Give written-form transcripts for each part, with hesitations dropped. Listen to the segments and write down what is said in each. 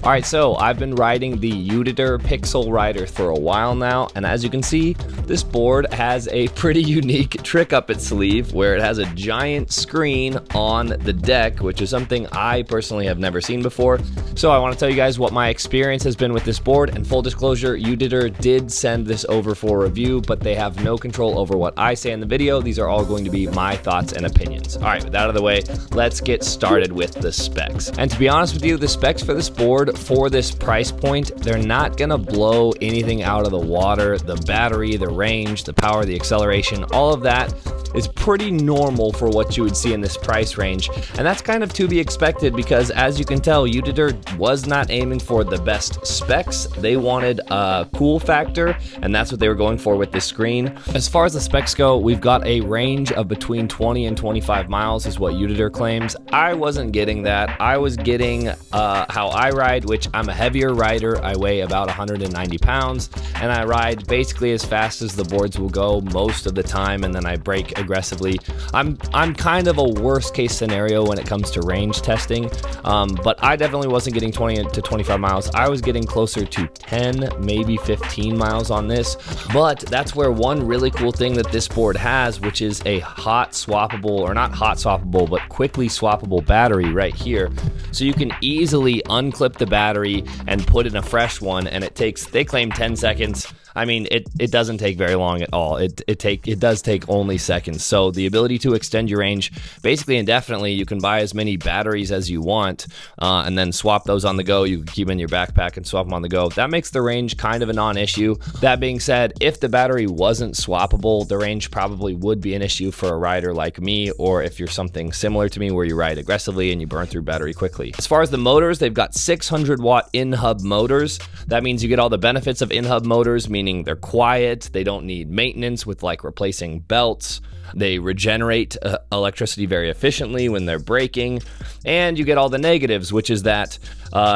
Alright, so I've been riding the Uditer Pixel Rider for a while now, and as you can see, this board has a pretty unique trick up its sleeve where it has a giant screen on the deck, which is something I personally have never seen before. So I want to tell you guys what my experience has been with this board, and full disclosure, Uditer did send this over for review, but they have no control over what I say in the video. These are all going to be my thoughts and opinions. Alright, with that out of the way, let's get started with the specs. And to be honest with you, the specs for this board for this price point, they're not gonna blow anything out of the water. The battery, the range, the power, the acceleration, all of that is pretty normal for what you would see in this price range. And that's kind of to be expected because, as you can tell, Uditer was not aiming for the best specs. They wanted a cool factor, and that's what they were going for with this screen. As far as the specs go, we've got a range of between 20 and 25 miles is what Uditer claims. I wasn't getting that. I was getting how I ride, which I'm a heavier rider. I weigh about 190 pounds, and I ride basically as fast as the boards will go most of the time, and then I brake aggressively. I'm kind of a worst case scenario when it comes to range testing, but I definitely wasn't getting 20 to 25 miles. I was getting closer to 10, maybe 15 miles on this, but that's where one really cool thing that this board has, which is a hot swappable, or not hot swappable, but quickly swappable battery right here. So you can easily unclip the battery and put in a fresh one, and it takes, they claim 10 seconds. I mean, it doesn't take very long at all. It does take only seconds. So the ability to extend your range basically indefinitely. You can buy as many batteries as you want, and then swap those on the go. You can keep them in your backpack and swap them on the go. That makes the range kind of a non-issue. That being said, if the battery wasn't swappable, the range probably would be an issue for a rider like me, or if you're something similar to me where you ride aggressively and you burn through battery quickly. As far as the motors, they've got 600 watt in-hub motors. That means you get all the benefits of in-hub motors, meaning they're quiet, they don't need maintenance with like replacing belts, they regenerate electricity very efficiently when they're braking, and you get all the negatives, which is that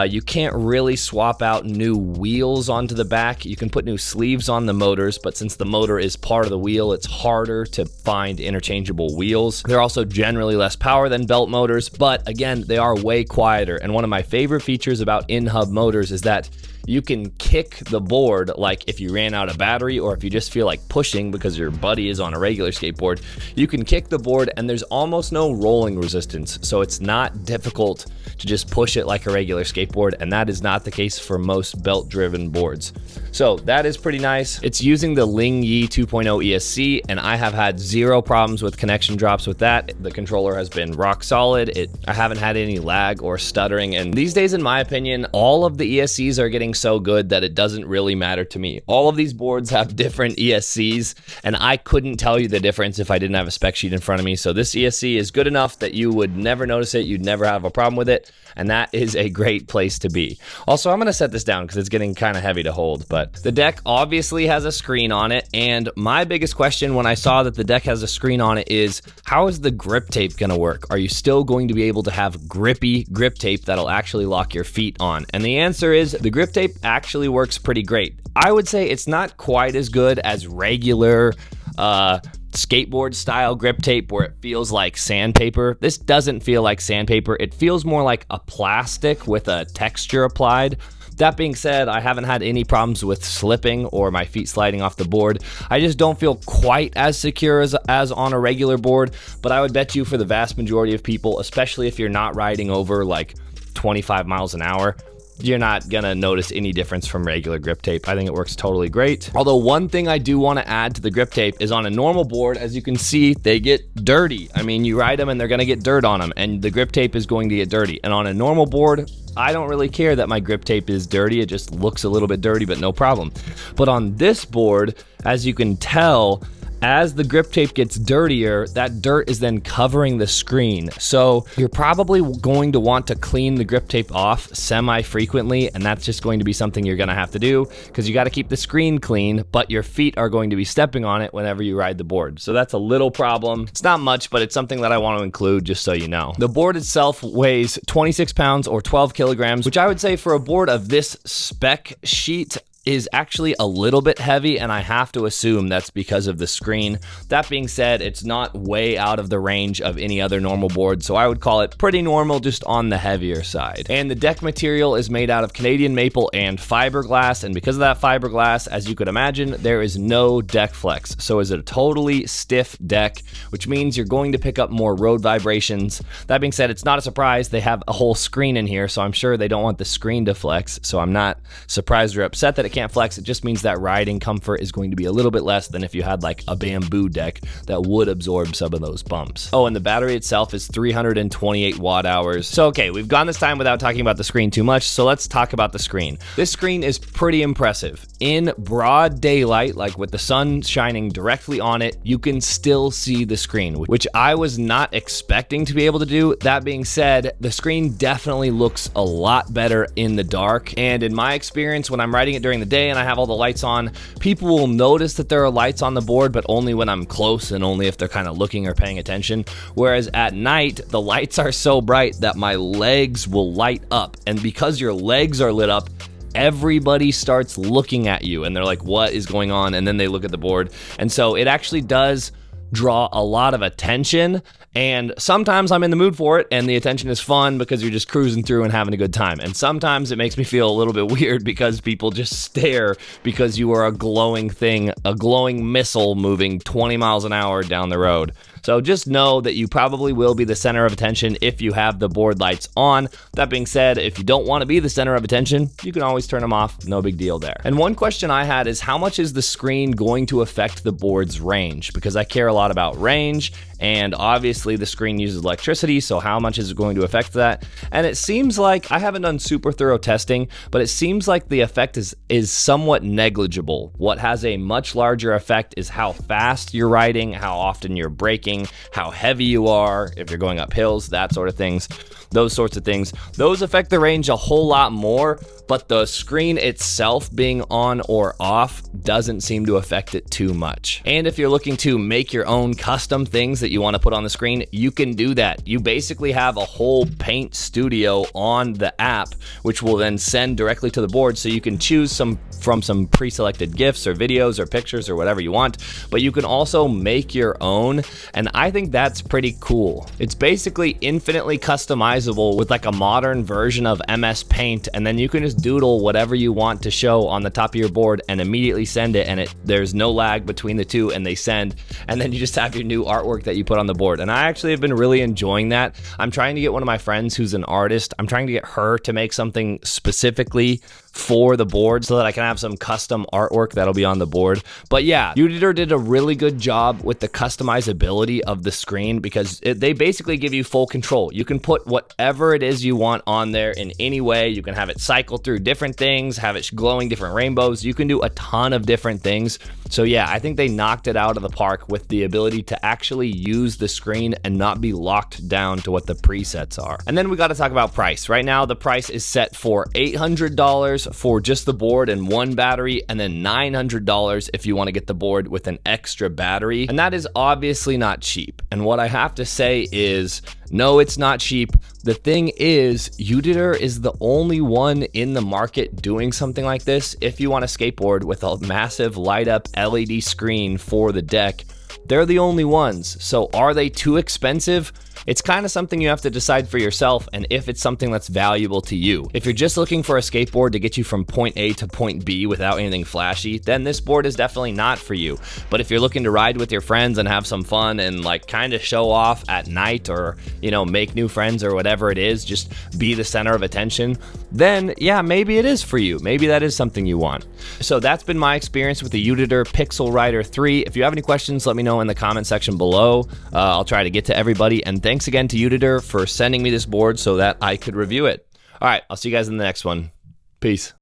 you can't really swap out new wheels onto the back. You can put new sleeves on the motors, but since the motor is part of the wheel, it's harder to find interchangeable wheels. They're also generally less power than belt motors, but again, they are way quieter. And one of my favorite features about in-hub motors is that you can kick the board, like if you ran out of battery or if you just feel like pushing because your buddy is on a regular skateboard, you can kick the board and there's almost no rolling resistance. So it's not difficult to just push it like a regular skateboard, and that is not the case for most belt-driven boards. So that is pretty nice. It's using the Lingyi 2.0 ESC, and I have had zero problems with connection drops with that. The controller has been rock solid. I haven't had any lag or stuttering, and these days, in my opinion, all of the ESCs are getting so good that it doesn't really matter to me. All of these boards have different ESCs, and I couldn't tell you the difference if I didn't have a spec sheet in front of me. So this ESC is good enough that you would never notice it, you'd never have a problem with it, and that is a great place to be. Also, I'm going to set this down because it's getting kind of heavy to hold, but the deck obviously has a screen on it, and my biggest question when I saw that the deck has a screen on it is, how is the grip tape going to work? Are you still going to be able to have grippy grip tape that'll actually lock your feet on? And the answer is, the grip tape actually works pretty great. I would say it's not quite as good as regular skateboard style grip tape where it feels like sandpaper. This doesn't feel like sandpaper. It feels more like a plastic with a texture applied. That being said, I haven't had any problems with slipping or my feet sliding off the board. I just don't feel quite as secure as on a regular board, but I would bet you for the vast majority of people, especially if you're not riding over like 25 miles an hour, you're not gonna notice any difference from regular grip tape. I think it works totally great. Although one thing I do want to add to the grip tape is on a normal board, as you can see, they get dirty. I mean, you ride them and they're gonna get dirt on them, and the grip tape is going to get dirty. And on a normal board, I don't really care that my grip tape is dirty. It just looks a little bit dirty, but no problem. But on this board, as you can tell, as the grip tape gets dirtier, that dirt is then covering the screen. So you're probably going to want to clean the grip tape off semi-frequently, and that's just going to be something you're gonna have to do because you gotta keep the screen clean, but your feet are going to be stepping on it whenever you ride the board. So that's a little problem. It's not much, but it's something that I want to include just so you know. The board itself weighs 26 pounds or 12 kilograms, which I would say for a board of this spec sheet, is actually a little bit heavy, and I have to assume that's because of the screen. That being said, it's not way out of the range of any other normal board, so I would call it pretty normal, just on the heavier side. And the deck material is made out of Canadian maple and fiberglass, and because of that fiberglass, as you could imagine, there is no deck flex. So it's a totally stiff deck, which means you're going to pick up more road vibrations. That being said, it's not a surprise. They have a whole screen in here, so I'm sure they don't want the screen to flex, so I'm not surprised or upset that it can't flex. It just means that riding comfort is going to be a little bit less than if you had like a bamboo deck that would absorb some of those bumps. Oh, and the battery itself is 328 watt hours. So okay, we've gone this time without talking about the screen too much, so let's talk about the screen. This screen is pretty impressive. In broad daylight, like with the sun shining directly on it, you can still see the screen, which I was not expecting to be able to do. That being said, the screen definitely looks a lot better in the dark, and in my experience, when I'm riding it during the day and I have all the lights on, people will notice that there are lights on the board, but only when I'm close and only if they're kind of looking or paying attention. Whereas at night, the lights are so bright that my legs will light up, and because your legs are lit up, everybody starts looking at you and they're like, what is going on? And then they look at the board. And so it actually does draw a lot of attention, and sometimes I'm in the mood for it and the attention is fun because you're just cruising through and having a good time, and sometimes it makes me feel a little bit weird because people just stare because you are a glowing thing, a glowing missile moving 20 miles an hour down the road. So just know that you probably will be the center of attention if you have the board lights on. That being said, if you don't want to be the center of attention, you can always turn them off. No big deal there. And one question I had is, how much is the screen going to affect the board's range? Because I care a lot about range, and obviously the screen uses electricity, so how much is it going to affect that? And it seems like, I haven't done super thorough testing, but it seems like the effect is somewhat negligible. What has a much larger effect is how fast you're riding, how often you're braking, how heavy you are, if you're going up hills, that sort of things. Those sorts of things. Those affect the range a whole lot more, but the screen itself being on or off doesn't seem to affect it too much. And if you're looking to make your own custom things that you want to put on the screen, you can do that. You basically have a whole paint studio on the app, which will then send directly to the board, so you can choose from some pre-selected GIFs or videos or pictures or whatever you want, but you can also make your own, and I think that's pretty cool. It's basically infinitely customizable with like a modern version of MS Paint, and then you can just doodle whatever you want to show on the top of your board and immediately send it, and there's no lag between the two, and they send, and then you just have your new artwork that you put on the board. And I actually have been really enjoying that. I'm trying to get one of my friends who's an artist, I'm trying to get her to make something specifically for the board so that I can have some custom artwork that'll be on the board. But yeah, Uditer did a really good job with the customizability of the screen, because they basically give you full control. You can put whatever it is you want on there in any way. You can have it cycle through different things, have it glowing different rainbows. You can do a ton of different things. So yeah, I think they knocked it out of the park with the ability to actually use the screen and not be locked down to what the presets are. And then we got to talk about price. Right now, the price is set for $800 for just the board and one battery, and then $900 if you want to get the board with an extra battery. And that is obviously not cheap. And what I have to say is, no, it's not cheap. The thing is, Uditer is the only one in the market doing something like this. If you want a skateboard with a massive light up LED screen for the deck, they're the only ones. So are they too expensive? It's kind of something you have to decide for yourself, and if it's something that's valuable to you. If you're just looking for a skateboard to get you from point A to point B without anything flashy, then this board is definitely not for you. But if you're looking to ride with your friends and have some fun and like kind of show off at night, or, you know, make new friends or whatever it is, just be the center of attention, then yeah, maybe it is for you. Maybe that is something you want. So that's been my experience with the Uditer Pixel Rider 3. If you have any questions, let me know in the comment section below. I'll try to get to everybody, and thanks again to Uditer for sending me this board so that I could review it. All right, I'll see you guys in the next one. Peace.